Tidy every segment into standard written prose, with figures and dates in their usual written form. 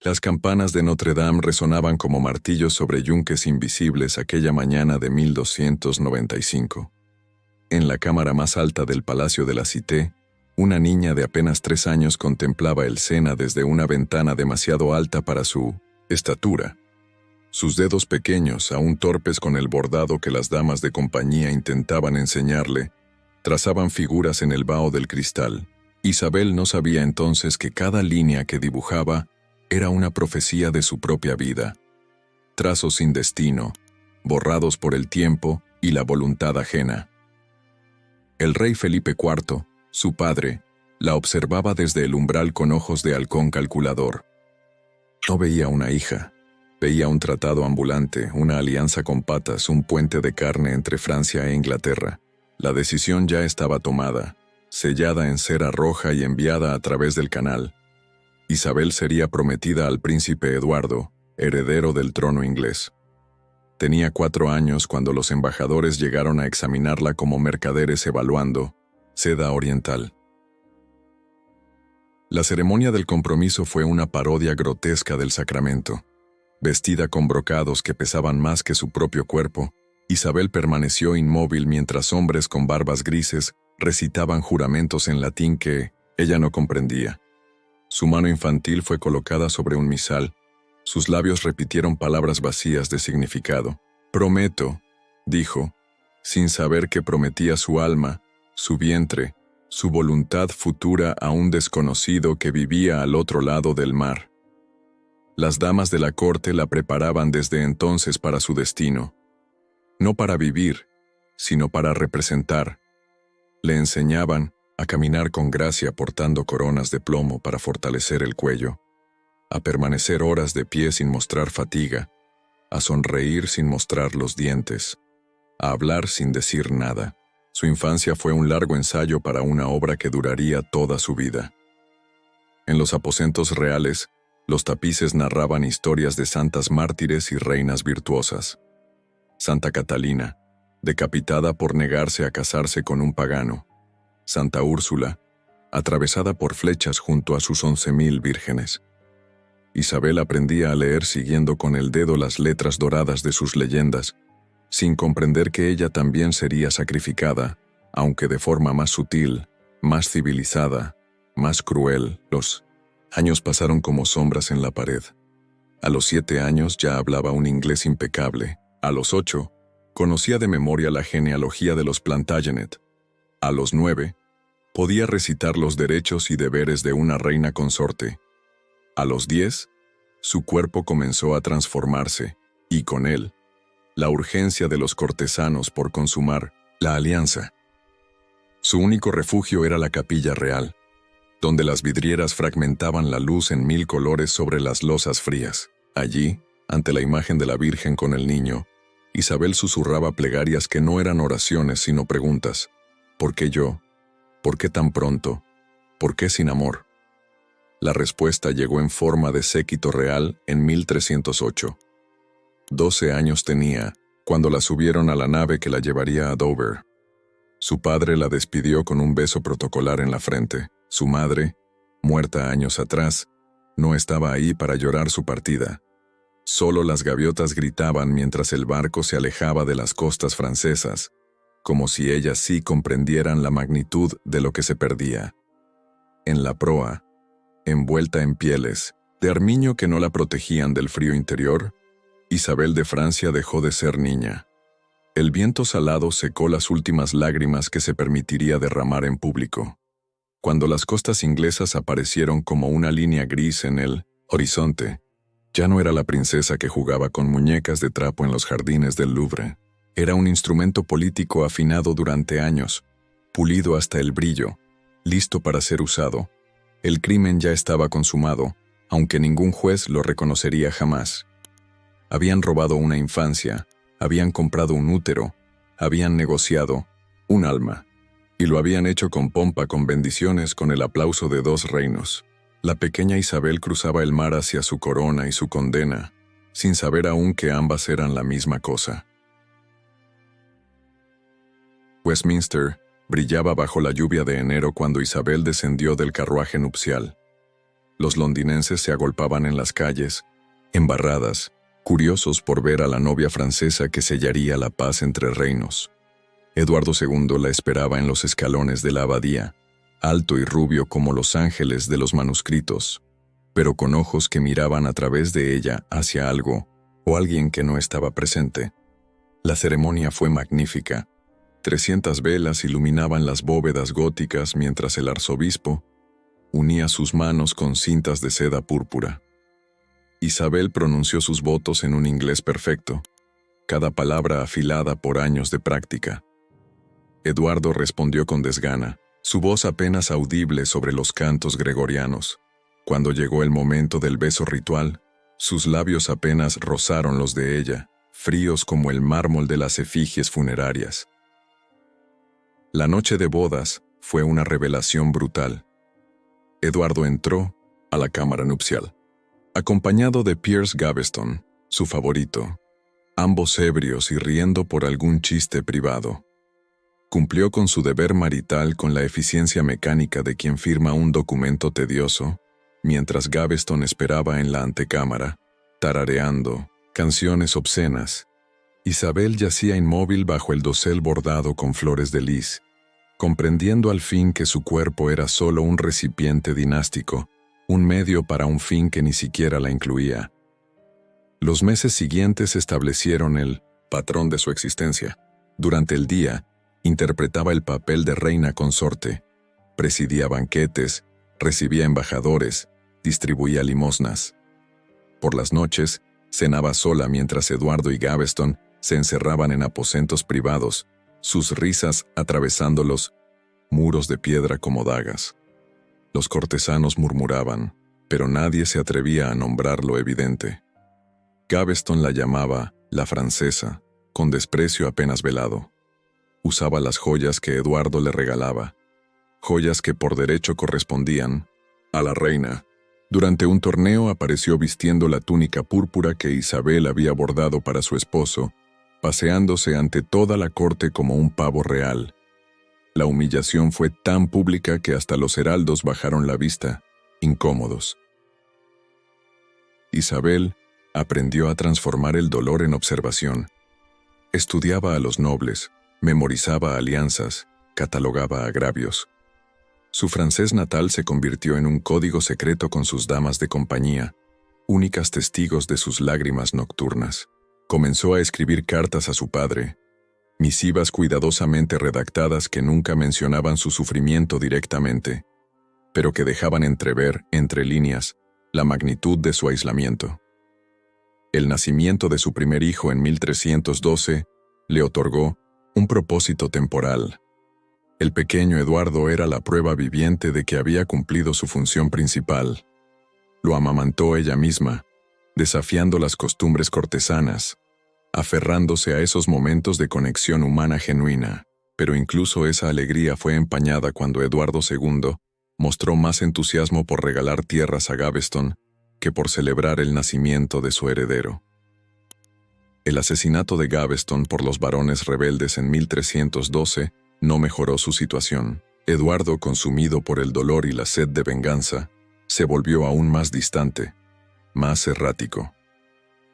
Las campanas de Notre Dame resonaban como martillos sobre yunques invisibles aquella mañana de 1295. En la cámara más alta del Palacio de la Cité, una niña de apenas 3 años contemplaba el Sena desde una ventana demasiado alta para su estatura. Sus dedos pequeños, aún torpes con el bordado que las damas de compañía intentaban enseñarle, trazaban figuras en el vaho del cristal. Isabel no sabía entonces que cada línea que dibujaba era una profecía de su propia vida. Trazos sin destino, borrados por el tiempo y la voluntad ajena. El rey Felipe IV, su padre, la observaba desde el umbral con ojos de halcón calculador. No veía una hija, veía un tratado ambulante, una alianza con patas, un puente de carne entre Francia e Inglaterra. La decisión ya estaba tomada, sellada en cera roja y enviada a través del canal. Isabel sería prometida al príncipe Eduardo, heredero del trono inglés. Tenía 4 años cuando los embajadores llegaron a examinarla como mercaderes evaluando seda oriental. La ceremonia del compromiso fue una parodia grotesca del sacramento. Vestida con brocados que pesaban más que su propio cuerpo, Isabel permaneció inmóvil mientras hombres con barbas grises recitaban juramentos en latín que ella no comprendía. Su mano infantil fue colocada sobre un misal. Sus labios repitieron palabras vacías de significado. «Prometo», dijo, sin saber que prometía su alma, su vientre, su voluntad futura a un desconocido que vivía al otro lado del mar. Las damas de la corte la preparaban desde entonces para su destino. No para vivir, sino para representar. Le enseñaban a caminar con gracia portando coronas de plomo para fortalecer el cuello, a permanecer horas de pie sin mostrar fatiga, a sonreír sin mostrar los dientes, a hablar sin decir nada. Su infancia fue un largo ensayo para una obra que duraría toda su vida. En los aposentos reales, los tapices narraban historias de santas mártires y reinas virtuosas. Santa Catalina, decapitada por negarse a casarse con un pagano. Santa Úrsula, atravesada por flechas junto a sus 11.000 vírgenes. Isabel aprendía a leer siguiendo con el dedo las letras doradas de sus leyendas, sin comprender que ella también sería sacrificada, aunque de forma más sutil, más civilizada, más cruel. Los años pasaron como sombras en la pared. A los 7 años ya hablaba un inglés impecable. A los 8, conocía de memoria la genealogía de los Plantagenet. A los 9, podía recitar los derechos y deberes de una reina consorte. A los 10, su cuerpo comenzó a transformarse, y con él, la urgencia de los cortesanos por consumar la alianza. Su único refugio era la capilla real, donde las vidrieras fragmentaban la luz en 1000 colores sobre las losas frías. Allí, ante la imagen de la Virgen con el niño, Isabel susurraba plegarias que no eran oraciones sino preguntas. ¿Por qué yo? ¿Por qué tan pronto? ¿Por qué sin amor? La respuesta llegó en forma de séquito real en 1308. 12 años tenía cuando la subieron a la nave que la llevaría a Dover. Su padre la despidió con un beso protocolar en la frente. Su madre, muerta años atrás, no estaba ahí para llorar su partida. Solo las gaviotas gritaban mientras el barco se alejaba de las costas francesas, como si ellas sí comprendieran la magnitud de lo que se perdía. En la proa, envuelta en pieles, de armiño que no la protegían del frío interior, Isabel de Francia dejó de ser niña. El viento salado secó las últimas lágrimas que se permitiría derramar en público. Cuando las costas inglesas aparecieron como una línea gris en el horizonte, ya no era la princesa que jugaba con muñecas de trapo en los jardines del Louvre. Era un instrumento político afinado durante años, pulido hasta el brillo, listo para ser usado. El crimen ya estaba consumado, aunque ningún juez lo reconocería jamás. Habían robado una infancia, habían comprado un útero, habían negociado un alma, y lo habían hecho con pompa, con bendiciones, con el aplauso de 2 reinos. La pequeña Isabel cruzaba el mar hacia su corona y su condena, sin saber aún que ambas eran la misma cosa. Westminster brillaba bajo la lluvia de enero cuando Isabel descendió del carruaje nupcial. Los londinenses se agolpaban en las calles, embarradas, curiosos por ver a la novia francesa que sellaría la paz entre reinos. Eduardo II la esperaba en los escalones de la abadía, alto y rubio como los ángeles de los manuscritos, pero con ojos que miraban a través de ella hacia algo o alguien que no estaba presente. La ceremonia fue magnífica. 300 velas iluminaban las bóvedas góticas mientras el arzobispo unía sus manos con cintas de seda púrpura. Isabel pronunció sus votos en un inglés perfecto, cada palabra afilada por años de práctica. Eduardo respondió con desgana, su voz apenas audible sobre los cantos gregorianos. Cuando llegó el momento del beso ritual, sus labios apenas rozaron los de ella, fríos como el mármol de las efigies funerarias. La noche de bodas fue una revelación brutal. Eduardo entró a la cámara nupcial, acompañado de Piers Gaveston, su favorito, ambos ebrios y riendo por algún chiste privado. Cumplió con su deber marital con la eficiencia mecánica de quien firma un documento tedioso, mientras Gaveston esperaba en la antecámara, tarareando canciones obscenas. Isabel yacía inmóvil bajo el dosel bordado con flores de lis, comprendiendo al fin que su cuerpo era solo un recipiente dinástico, un medio para un fin que ni siquiera la incluía. Los meses siguientes establecieron el patrón de su existencia. Durante el día, interpretaba el papel de reina consorte, presidía banquetes, recibía embajadores, distribuía limosnas. Por las noches, cenaba sola mientras Eduardo y Gaveston se encerraban en aposentos privados, sus risas atravesando los muros de piedra como dagas. Los cortesanos murmuraban, pero nadie se atrevía a nombrar lo evidente. Gaveston la llamaba la francesa, con desprecio apenas velado. Usaba las joyas que Eduardo le regalaba, joyas que por derecho correspondían a la reina. Durante un torneo apareció vistiendo la túnica púrpura que Isabel había bordado para su esposo, paseándose ante toda la corte como un pavo real. La humillación fue tan pública que hasta los heraldos bajaron la vista, incómodos. Isabel aprendió a transformar el dolor en observación. Estudiaba a los nobles, memorizaba alianzas, catalogaba agravios. Su francés natal se convirtió en un código secreto con sus damas de compañía, únicas testigos de sus lágrimas nocturnas. Comenzó a escribir cartas a su padre, misivas cuidadosamente redactadas que nunca mencionaban su sufrimiento directamente, pero que dejaban entrever, entre líneas, la magnitud de su aislamiento. El nacimiento de su primer hijo en 1312 le otorgó un propósito temporal. El pequeño Eduardo era la prueba viviente de que había cumplido su función principal. Lo amamantó ella misma, desafiando las costumbres cortesanas, aferrándose a esos momentos de conexión humana genuina, pero incluso esa alegría fue empañada cuando Eduardo II mostró más entusiasmo por regalar tierras a Gaveston que por celebrar el nacimiento de su heredero. El asesinato de Gaveston por los barones rebeldes en 1312 no mejoró su situación. Eduardo, consumido por el dolor y la sed de venganza, se volvió aún más distante, más errático.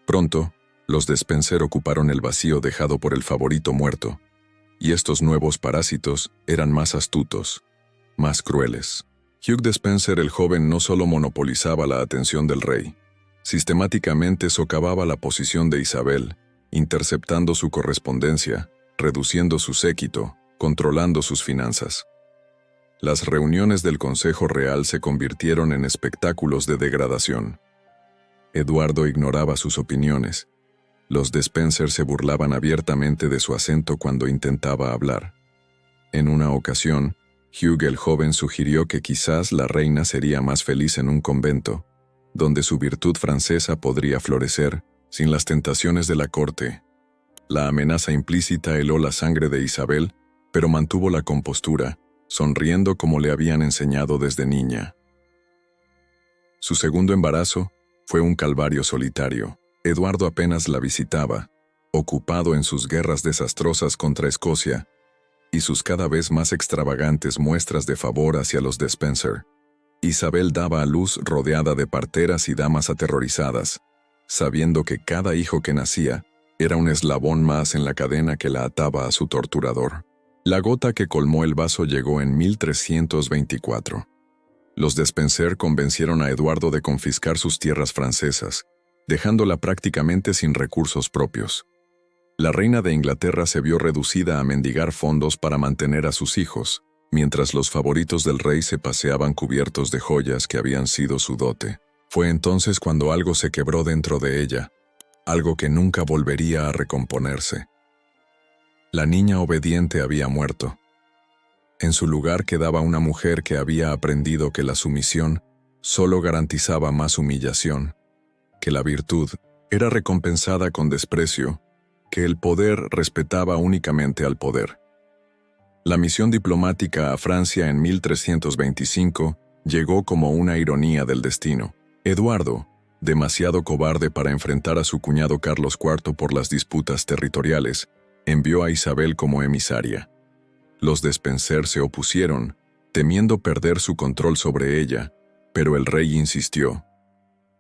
Pronto, los Despenser ocuparon el vacío dejado por el favorito muerto, y estos nuevos parásitos eran más astutos, más crueles. Hugh Despenser el joven no solo monopolizaba la atención del rey, sistemáticamente socavaba la posición de Isabel, interceptando su correspondencia, reduciendo su séquito, controlando sus finanzas. Las reuniones del Consejo Real se convirtieron en espectáculos de degradación. Eduardo ignoraba sus opiniones. Los Despenser se burlaban abiertamente de su acento cuando intentaba hablar. En una ocasión, Hugh el joven sugirió que quizás la reina sería más feliz en un convento, donde su virtud francesa podría florecer sin las tentaciones de la corte. La amenaza implícita heló la sangre de Isabel, pero mantuvo la compostura, sonriendo como le habían enseñado desde niña. Su segundo embarazo fue un calvario solitario. Eduardo apenas la visitaba, ocupado en sus guerras desastrosas contra Escocia y sus cada vez más extravagantes muestras de favor hacia los Despenser. Isabel daba a luz rodeada de parteras y damas aterrorizadas, sabiendo que cada hijo que nacía era un eslabón más en la cadena que la ataba a su torturador. La gota que colmó el vaso llegó en 1324. Los Despenser convencieron a Eduardo de confiscar sus tierras francesas, dejándola prácticamente sin recursos propios. La reina de Inglaterra se vio reducida a mendigar fondos para mantener a sus hijos, mientras los favoritos del rey se paseaban cubiertos de joyas que habían sido su dote. Fue entonces cuando algo se quebró dentro de ella, algo que nunca volvería a recomponerse. La niña obediente había muerto. En su lugar quedaba una mujer que había aprendido que la sumisión solo garantizaba más humillación, que la virtud era recompensada con desprecio, que el poder respetaba únicamente al poder. La misión diplomática a Francia en 1325 llegó como una ironía del destino. Eduardo, demasiado cobarde para enfrentar a su cuñado Carlos IV por las disputas territoriales, envió a Isabel como emisaria. Los Despenser se opusieron, temiendo perder su control sobre ella, pero el rey insistió.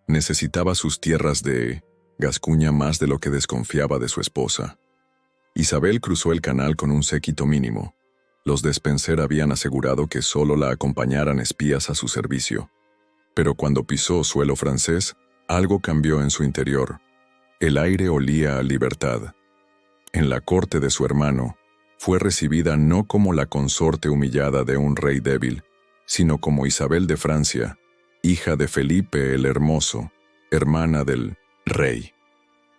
Necesitaba sus tierras de Gascuña más de lo que desconfiaba de su esposa. Isabel cruzó el canal con un séquito mínimo. Los Despenser habían asegurado que solo la acompañaran espías a su servicio. Pero cuando pisó suelo francés, algo cambió en su interior. El aire olía a libertad. En la corte de su hermano, fue recibida no como la consorte humillada de un rey débil, sino como Isabel de Francia, hija de Felipe el Hermoso, hermana del rey.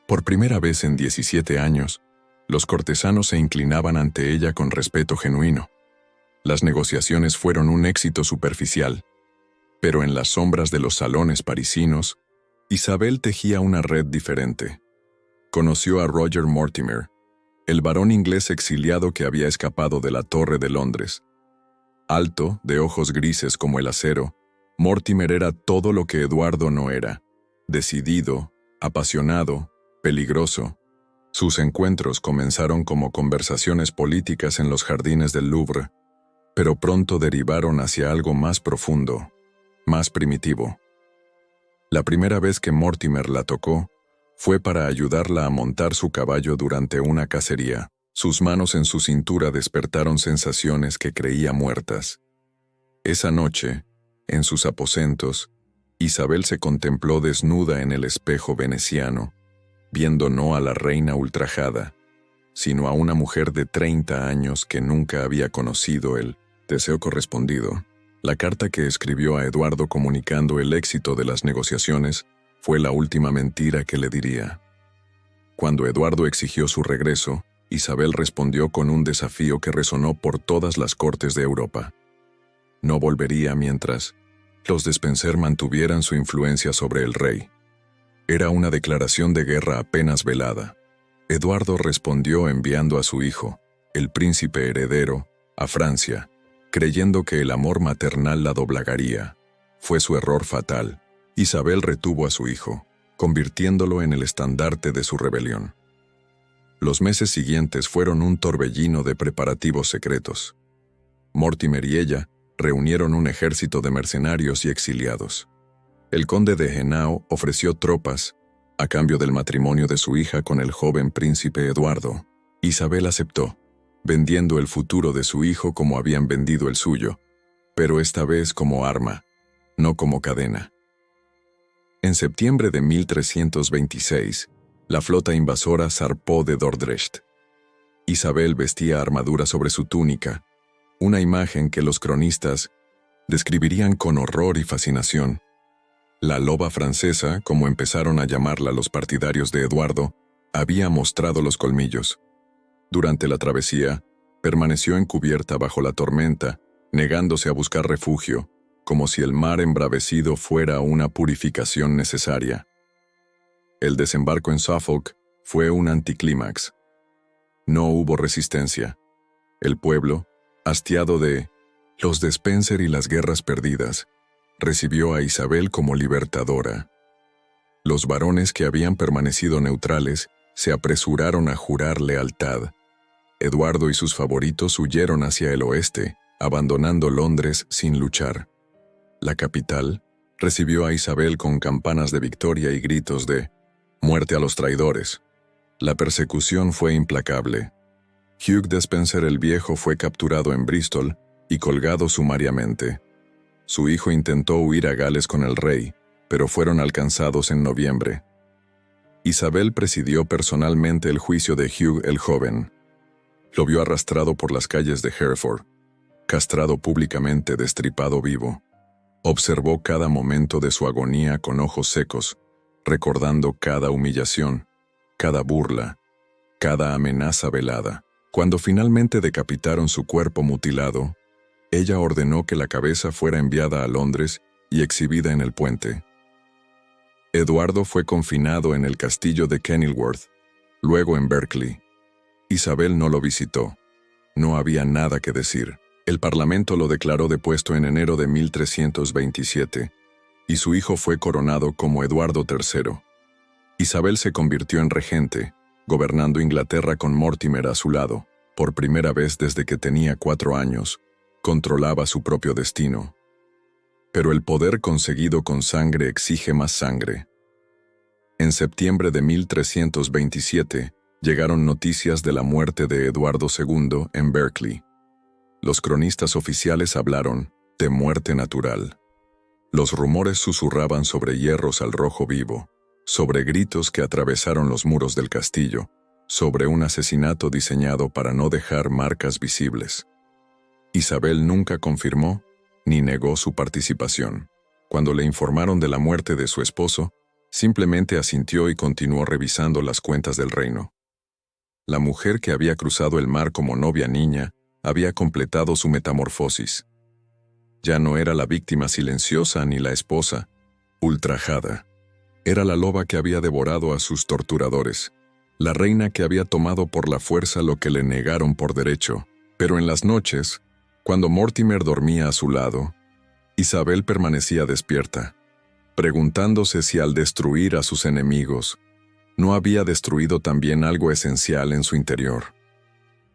Por primera vez en 17 años, los cortesanos se inclinaban ante ella con respeto genuino. Las negociaciones fueron un éxito superficial, pero en las sombras de los salones parisinos, Isabel tejía una red diferente. Conoció a Roger Mortimer, el varón inglés exiliado que había escapado de la Torre de Londres. Alto, de ojos grises como el acero, Mortimer era todo lo que Eduardo no era: decidido, apasionado, peligroso. Sus encuentros comenzaron como conversaciones políticas en los jardines del Louvre, pero pronto derivaron hacia algo más profundo, más primitivo. La primera vez que Mortimer la tocó fue para ayudarla a montar su caballo durante una cacería. Sus manos en su cintura despertaron sensaciones que creía muertas. Esa noche, en sus aposentos, Isabel se contempló desnuda en el espejo veneciano, viendo no a la reina ultrajada, sino a una mujer de 30 años que nunca había conocido el deseo correspondido. La carta que escribió a Eduardo comunicando el éxito de las negociaciones fue la última mentira que le diría. Cuando Eduardo exigió su regreso, Isabel respondió con un desafío que resonó por todas las cortes de Europa. No volvería mientras los Despenser mantuvieran su influencia sobre el rey. Era una declaración de guerra apenas velada. Eduardo respondió enviando a su hijo, el príncipe heredero, a Francia, creyendo que el amor maternal la doblagaría. Fue su error fatal. Isabel retuvo a su hijo, convirtiéndolo en el estandarte de su rebelión. Los meses siguientes fueron un torbellino de preparativos secretos. Mortimer y ella reunieron un ejército de mercenarios y exiliados. El conde de Henao ofreció tropas a cambio del matrimonio de su hija con el joven príncipe Eduardo. Isabel aceptó, vendiendo el futuro de su hijo como habían vendido el suyo, pero esta vez como arma, no como cadena. En septiembre de 1326, la flota invasora zarpó de Dordrecht. Isabel vestía armadura sobre su túnica, una imagen que los cronistas describirían con horror y fascinación. La loba francesa, como empezaron a llamarla los partidarios de Eduardo, había mostrado los colmillos. Durante la travesía, permaneció encubierta bajo la tormenta, negándose a buscar refugio, como si el mar embravecido fuera una purificación necesaria. El desembarco en Suffolk fue un anticlímax. No hubo resistencia. El pueblo, hastiado de los Despenser y las guerras perdidas, recibió a Isabel como libertadora. Los varones que habían permanecido neutrales se apresuraron a jurar lealtad. Eduardo y sus favoritos huyeron hacia el oeste, abandonando Londres sin luchar. La capital recibió a Isabel con campanas de victoria y gritos de «muerte a los traidores». La persecución fue implacable. Hugh Despenser el Viejo fue capturado en Bristol y colgado sumariamente. Su hijo intentó huir a Gales con el rey, pero fueron alcanzados en noviembre. Isabel presidió personalmente el juicio de Hugh el Joven. Lo vio arrastrado por las calles de Hereford, castrado públicamente, destripado vivo. Observó cada momento de su agonía con ojos secos, recordando cada humillación, cada burla, cada amenaza velada. Cuando finalmente decapitaron su cuerpo mutilado, ella ordenó que la cabeza fuera enviada a Londres y exhibida en el puente. Eduardo fue confinado en el castillo de Kenilworth, luego en Berkeley. Isabel no lo visitó. No había nada que decir. El Parlamento lo declaró depuesto en enero de 1327, y su hijo fue coronado como Eduardo III. Isabel se convirtió en regente, gobernando Inglaterra con Mortimer a su lado. Por primera vez desde que tenía 4 años, controlaba su propio destino. Pero el poder conseguido con sangre exige más sangre. En septiembre de 1327, llegaron noticias de la muerte de Eduardo II en Berkeley. Los cronistas oficiales hablaron de muerte natural. Los rumores susurraban sobre hierros al rojo vivo, sobre gritos que atravesaron los muros del castillo, sobre un asesinato diseñado para no dejar marcas visibles. Isabel nunca confirmó ni negó su participación. Cuando le informaron de la muerte de su esposo, simplemente asintió y continuó revisando las cuentas del reino. La mujer que había cruzado el mar como novia niña había completado su metamorfosis. Ya no era la víctima silenciosa ni la esposa ultrajada. Era la loba que había devorado a sus torturadores, la reina que había tomado por la fuerza lo que le negaron por derecho. Pero en las noches, cuando Mortimer dormía a su lado, Isabel permanecía despierta, preguntándose si al destruir a sus enemigos, no había destruido también algo esencial en su interior.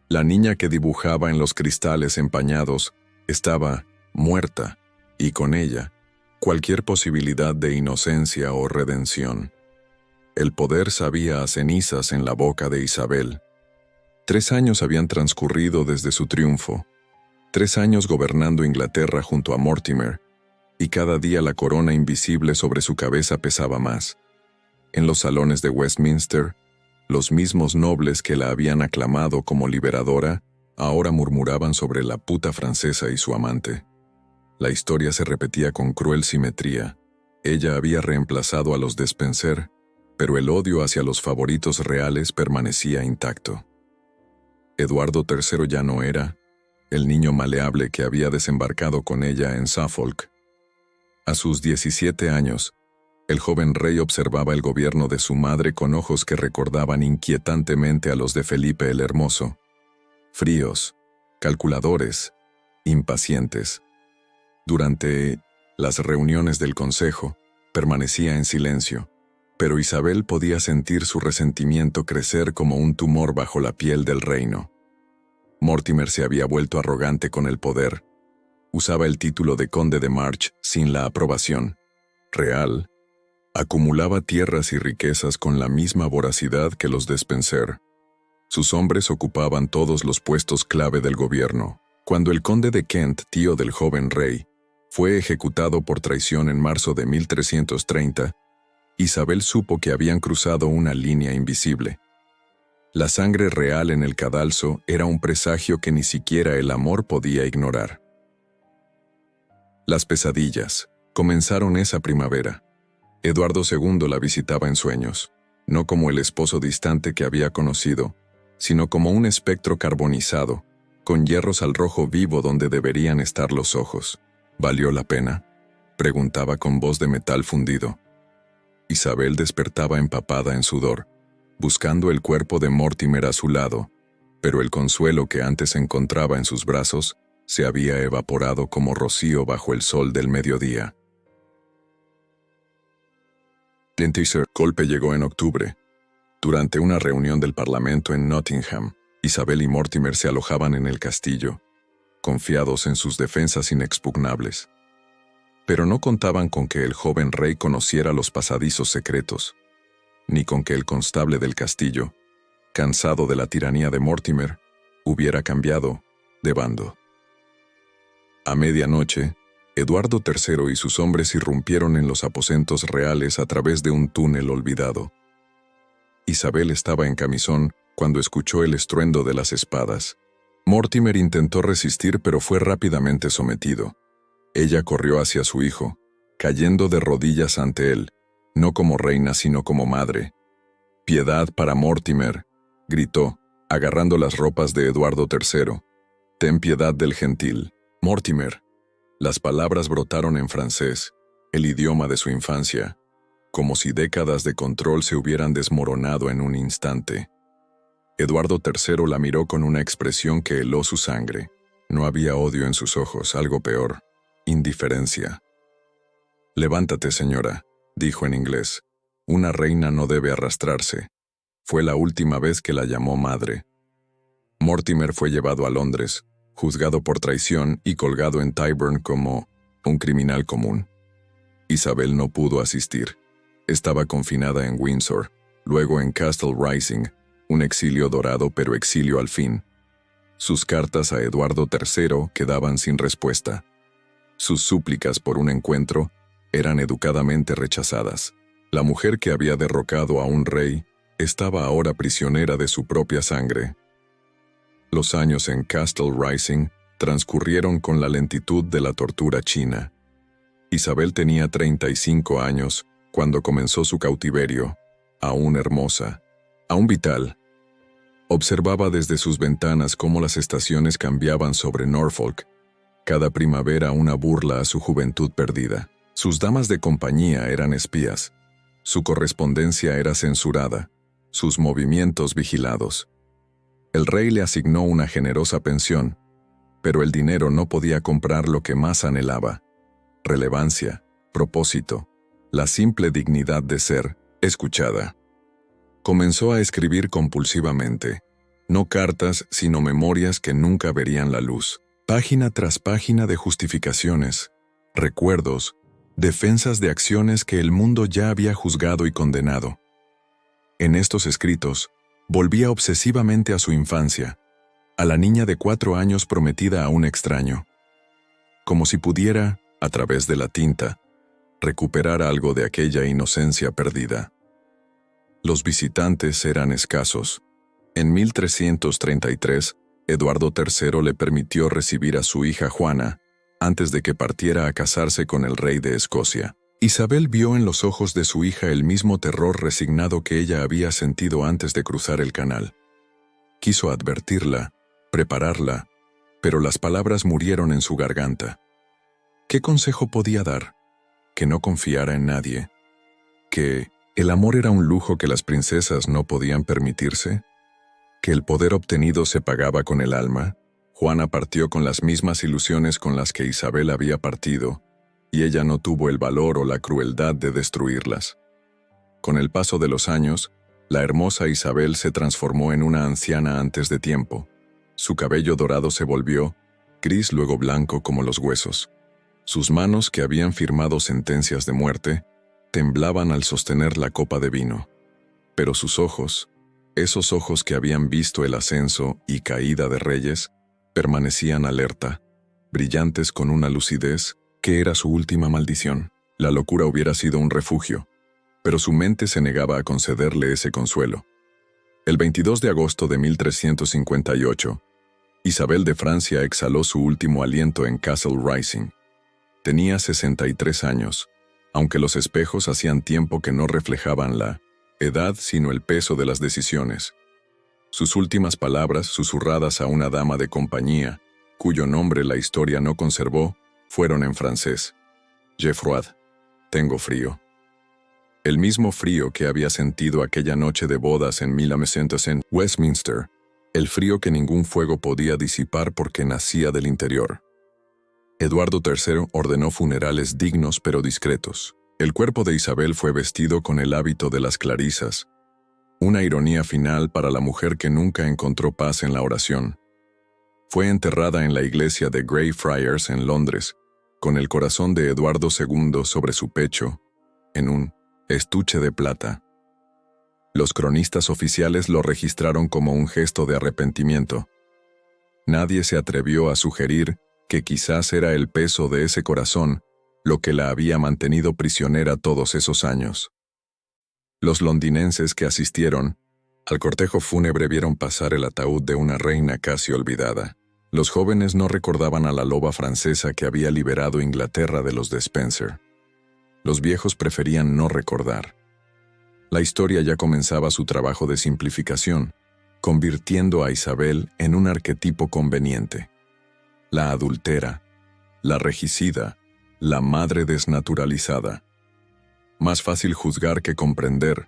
La niña que dibujaba en los cristales empañados estaba muerta, y con ella, cualquier posibilidad de inocencia o redención. El poder sabía a cenizas en la boca de Isabel. 3 años habían transcurrido desde su triunfo, 3 años gobernando Inglaterra junto a Mortimer, y cada día la corona invisible sobre su cabeza pesaba más. En los salones de Westminster, los mismos nobles que la habían aclamado como liberadora, ahora murmuraban sobre la puta francesa y su amante. La historia se repetía con cruel simetría. Ella había reemplazado a los Despenser, pero el odio hacia los favoritos reales permanecía intacto. Eduardo III ya no era el niño maleable que había desembarcado con ella en Suffolk. A sus 17 años, el joven rey observaba el gobierno de su madre con ojos que recordaban inquietantemente a los de Felipe el Hermoso. Fríos, calculadores, impacientes. Durante las reuniones del consejo, permanecía en silencio, pero Isabel podía sentir su resentimiento crecer como un tumor bajo la piel del reino. Mortimer se había vuelto arrogante con el poder. Usaba el título de conde de March sin la aprobación real. Acumulaba tierras y riquezas con la misma voracidad que los Despenser. Sus hombres ocupaban todos los puestos clave del gobierno. Cuando el conde de Kent, tío del joven rey, fue ejecutado por traición en marzo de 1330, Isabel supo que habían cruzado una línea invisible. La sangre real en el cadalso era un presagio que ni siquiera el amor podía ignorar. Las pesadillas comenzaron esa primavera. Eduardo II la visitaba en sueños, no como el esposo distante que había conocido, sino como un espectro carbonizado, con hierros al rojo vivo donde deberían estar los ojos. ¿Valió la pena?, preguntaba con voz de metal fundido. Isabel despertaba empapada en sudor, buscando el cuerpo de Mortimer a su lado, pero el consuelo que antes encontraba en sus brazos se había evaporado como rocío bajo el sol del mediodía. El tercer golpe llegó en octubre. Durante una reunión del Parlamento en Nottingham, Isabel y Mortimer se alojaban en el castillo, confiados en sus defensas inexpugnables. Pero no contaban con que el joven rey conociera los pasadizos secretos, ni con que el constable del castillo, cansado de la tiranía de Mortimer, hubiera cambiado de bando. A medianoche, Eduardo III y sus hombres irrumpieron en los aposentos reales a través de un túnel olvidado. Isabel estaba en camisón cuando escuchó el estruendo de las espadas. Mortimer intentó resistir, pero fue rápidamente sometido. Ella corrió hacia su hijo, cayendo de rodillas ante él, no como reina sino como madre. «Piedad para Mortimer», gritó, agarrando las ropas de Eduardo III. «Ten piedad del gentil, Mortimer». Las palabras brotaron en francés, el idioma de su infancia, como si décadas de control se hubieran desmoronado en un instante. Eduardo III la miró con una expresión que heló su sangre. No había odio en sus ojos, algo peor, indiferencia. «Levántate, señora», dijo en inglés. «Una reina no debe arrastrarse». Fue la última vez que la llamó madre. Mortimer fue llevado a Londres, juzgado por traición y colgado en Tyburn como un criminal común. Isabel no pudo asistir. Estaba confinada en Windsor, luego en Castle Rising, un exilio dorado pero exilio al fin. Sus cartas a Eduardo III quedaban sin respuesta. Sus súplicas por un encuentro eran educadamente rechazadas. La mujer que había derrocado a un rey estaba ahora prisionera de su propia sangre. Los años en Castle Rising transcurrieron con la lentitud de la tortura china. Isabel tenía 35 años cuando comenzó su cautiverio, aún hermosa, aún vital. Observaba desde sus ventanas cómo las estaciones cambiaban sobre Norfolk, cada primavera una burla a su juventud perdida. Sus damas de compañía eran espías, su correspondencia era censurada, sus movimientos vigilados. El rey le asignó una generosa pensión, pero el dinero no podía comprar lo que más anhelaba: relevancia, propósito, la simple dignidad de ser escuchada. Comenzó a escribir compulsivamente, no cartas sino memorias que nunca verían la luz, página tras página de justificaciones, recuerdos, defensas de acciones que el mundo ya había juzgado y condenado. En estos escritos, volvía obsesivamente a su infancia, a la niña de 4 años prometida a un extraño, como si pudiera, a través de la tinta, recuperar algo de aquella inocencia perdida. Los visitantes eran escasos. En 1333, Eduardo III le permitió recibir a su hija Juana, antes de que partiera a casarse con el rey de Escocia. Isabel vio en los ojos de su hija el mismo terror resignado que ella había sentido antes de cruzar el canal. Quiso advertirla, prepararla, pero las palabras murieron en su garganta. ¿Qué consejo podía dar? Que no confiara en nadie. Que el amor era un lujo que las princesas no podían permitirse. Que el poder obtenido se pagaba con el alma. Juana partió con las mismas ilusiones con las que Isabel había partido, y ella no tuvo el valor o la crueldad de destruirlas. Con el paso de los años, la hermosa Isabel se transformó en una anciana antes de tiempo. Su cabello dorado se volvió gris, luego blanco como los huesos. Sus manos, que habían firmado sentencias de muerte, temblaban al sostener la copa de vino. Pero sus ojos, esos ojos que habían visto el ascenso y caída de reyes, permanecían alerta, brillantes con una lucidez que era su última maldición. La locura hubiera sido un refugio, pero su mente se negaba a concederle ese consuelo. El 22 de agosto de 1358, Isabel de Francia exhaló su último aliento en Castle Rising. Tenía 63 años, aunque los espejos hacían tiempo que no reflejaban la edad sino el peso de las decisiones. Sus últimas palabras, susurradas a una dama de compañía, cuyo nombre la historia no conservó, fueron en francés: «J'ai froid», tengo frío. El mismo frío que había sentido aquella noche de bodas en 1900 en Westminster, el frío que ningún fuego podía disipar porque nacía del interior. Eduardo III ordenó funerales dignos pero discretos. El cuerpo de Isabel fue vestido con el hábito de las clarisas, una ironía final para la mujer que nunca encontró paz en la oración. Fue enterrada en la iglesia de Greyfriars en Londres, con el corazón de Eduardo II sobre su pecho, en un estuche de plata. Los cronistas oficiales lo registraron como un gesto de arrepentimiento. Nadie se atrevió a sugerir que quizás era el peso de ese corazón lo que la había mantenido prisionera todos esos años. Los londinenses que asistieron al cortejo fúnebre vieron pasar el ataúd de una reina casi olvidada. Los jóvenes no recordaban a la loba francesa que había liberado Inglaterra de los de Spencer. Los viejos preferían no recordar. La historia ya comenzaba su trabajo de simplificación, convirtiendo a Isabel en un arquetipo conveniente. La adúltera, la regicida, la madre desnaturalizada. Más fácil juzgar que comprender,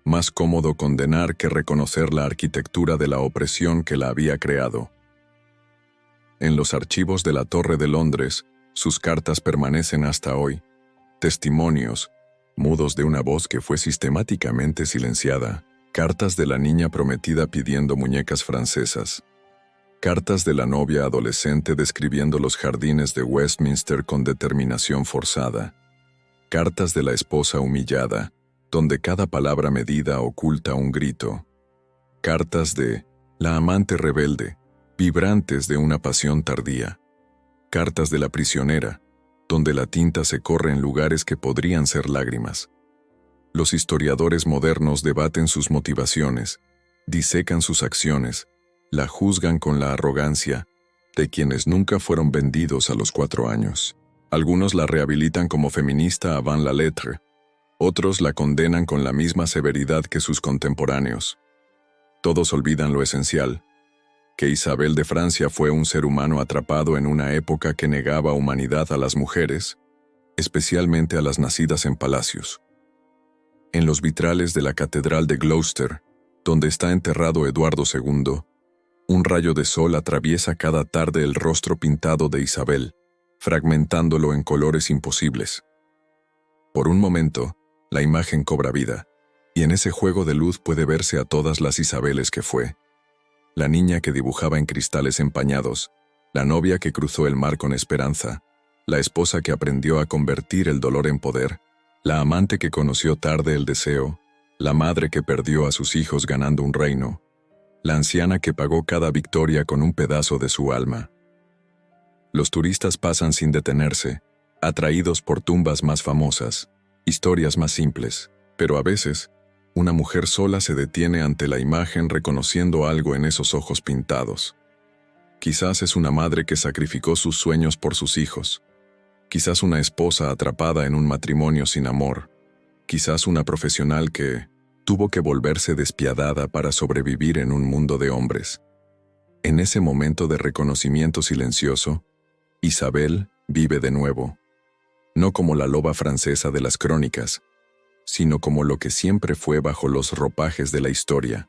más cómodo condenar que reconocer la arquitectura de la opresión que la había creado. En los archivos de la Torre de Londres, sus cartas permanecen hasta hoy, testimonios, mudos de una voz que fue sistemáticamente silenciada, cartas de la niña prometida pidiendo muñecas francesas, cartas de la novia adolescente describiendo los jardines de Westminster con determinación forzada, cartas de la esposa humillada, donde cada palabra medida oculta un grito, cartas de la amante rebelde, vibrantes de una pasión tardía, cartas de la prisionera, donde la tinta se corre en lugares que podrían ser lágrimas. Los historiadores modernos debaten sus motivaciones, disecan sus acciones, la juzgan con la arrogancia de quienes nunca fueron vendidos a los 4 años. Algunos la rehabilitan como feminista avant la lettre, otros la condenan con la misma severidad que sus contemporáneos. Todos olvidan lo esencial, que Isabel de Francia fue un ser humano atrapado en una época que negaba humanidad a las mujeres, especialmente a las nacidas en palacios. En los vitrales de la Catedral de Gloucester, donde está enterrado Eduardo II, un rayo de sol atraviesa cada tarde el rostro pintado de Isabel, fragmentándolo en colores imposibles. Por un momento, la imagen cobra vida, y en ese juego de luz puede verse a todas las Isabeles que fue. La niña que dibujaba en cristales empañados, la novia que cruzó el mar con esperanza, la esposa que aprendió a convertir el dolor en poder, la amante que conoció tarde el deseo, la madre que perdió a sus hijos ganando un reino, la anciana que pagó cada victoria con un pedazo de su alma. Los turistas pasan sin detenerse, atraídos por tumbas más famosas, historias más simples, pero a veces, una mujer sola se detiene ante la imagen reconociendo algo en esos ojos pintados. Quizás es una madre que sacrificó sus sueños por sus hijos. Quizás una esposa atrapada en un matrimonio sin amor. Quizás una profesional que tuvo que volverse despiadada para sobrevivir en un mundo de hombres. En ese momento de reconocimiento silencioso, Isabel vive de nuevo, no como la loba francesa de las crónicas, sino como lo que siempre fue bajo los ropajes de la historia.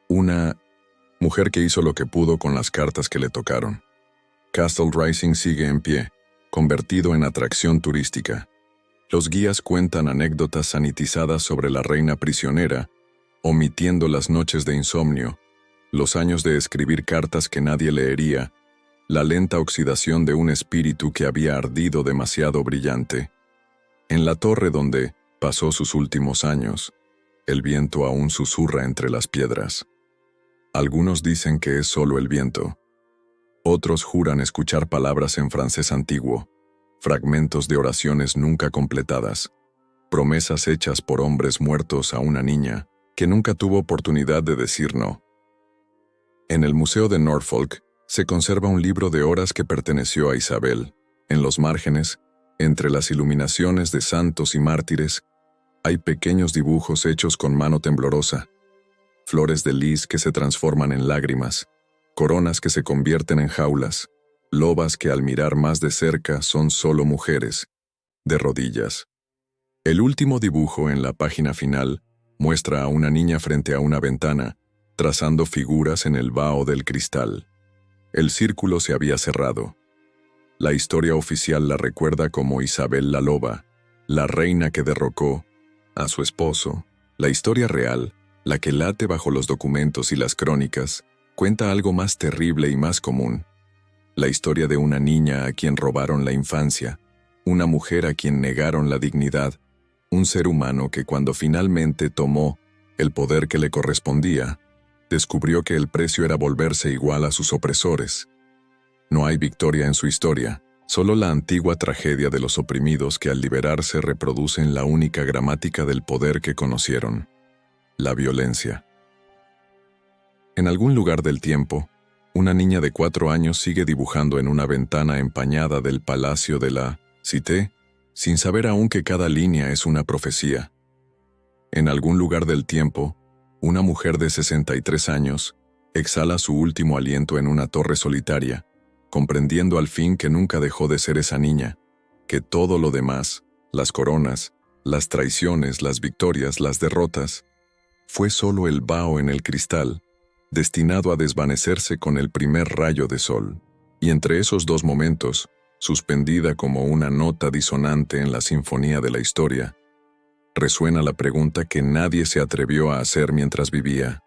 Una mujer que hizo lo que pudo con las cartas que le tocaron. Castle Rising sigue en pie, convertido en atracción turística. Los guías cuentan anécdotas sanitizadas sobre la reina prisionera, omitiendo las noches de insomnio, los años de escribir cartas que nadie leería, la lenta oxidación de un espíritu que había ardido demasiado brillante. En la torre donde pasó sus últimos años, el viento aún susurra entre las piedras. Algunos dicen que es solo el viento. Otros juran escuchar palabras en francés antiguo, fragmentos de oraciones nunca completadas, promesas hechas por hombres muertos a una niña que nunca tuvo oportunidad de decir no. En el Museo de Norfolk se conserva un libro de horas que perteneció a Isabel. En los márgenes, entre las iluminaciones de santos y mártires, hay pequeños dibujos hechos con mano temblorosa, flores de lis que se transforman en lágrimas, coronas que se convierten en jaulas, lobas que al mirar más de cerca son solo mujeres, de rodillas. El último dibujo en la página final muestra a una niña frente a una ventana, trazando figuras en el vaho del cristal. El círculo se había cerrado. La historia oficial la recuerda como Isabel la Loba, la reina que derrocó a su esposo. La historia real, la que late bajo los documentos y las crónicas, cuenta algo más terrible y más común. La historia de una niña a quien robaron la infancia, una mujer a quien negaron la dignidad, un ser humano que cuando finalmente tomó el poder que le correspondía, descubrió que el precio era volverse igual a sus opresores. No hay victoria en su historia, solo la antigua tragedia de los oprimidos que al liberarse reproducen la única gramática del poder que conocieron: la violencia. En algún lugar del tiempo, una niña de 4 años sigue dibujando en una ventana empañada del palacio de la Cité, sin saber aún que cada línea es una profecía. En algún lugar del tiempo, una mujer de 63 años exhala su último aliento en una torre solitaria, comprendiendo al fin que nunca dejó de ser esa niña, que todo lo demás, las coronas, las traiciones, las victorias, las derrotas, fue solo el vaho en el cristal, destinado a desvanecerse con el primer rayo de sol. Y entre esos dos momentos, suspendida como una nota disonante en la sinfonía de la historia, resuena la pregunta que nadie se atrevió a hacer mientras vivía: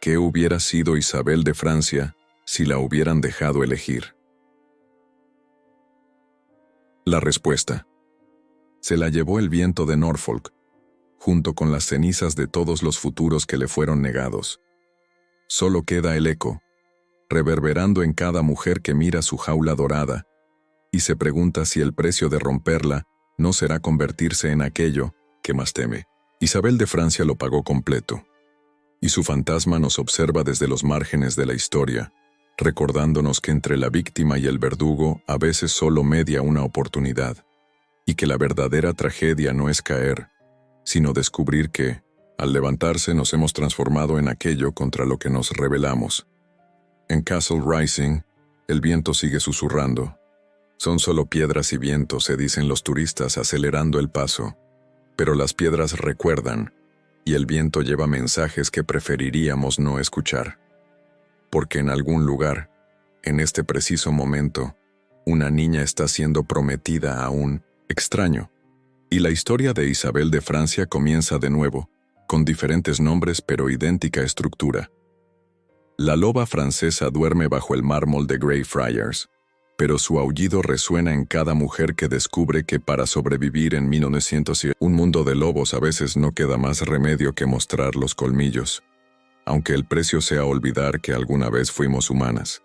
¿qué hubiera sido Isabel de Francia si la hubieran dejado elegir? La respuesta: se la llevó el viento de Norfolk, junto con las cenizas de todos los futuros que le fueron negados. Solo queda el eco, reverberando en cada mujer que mira su jaula dorada, y se pregunta si el precio de romperla no será convertirse en aquello que más teme. Isabel de Francia lo pagó completo, y su fantasma nos observa desde los márgenes de la historia, recordándonos que entre la víctima y el verdugo a veces solo media una oportunidad, y que la verdadera tragedia no es caer, sino descubrir que, al levantarse, nos hemos transformado en aquello contra lo que nos rebelamos. En Castle Rising, el viento sigue susurrando. Son solo piedras y viento, se dicen los turistas acelerando el paso, pero las piedras recuerdan, y el viento lleva mensajes que preferiríamos no escuchar. Porque en algún lugar, en este preciso momento, una niña está siendo prometida a un extraño, y la historia de Isabel de Francia comienza de nuevo, con diferentes nombres pero idéntica estructura. La loba francesa duerme bajo el mármol de Greyfriars, pero su aullido resuena en cada mujer que descubre que para sobrevivir en 1900 un mundo de lobos a veces no queda más remedio que mostrar los colmillos, aunque el precio sea olvidar que alguna vez fuimos humanas.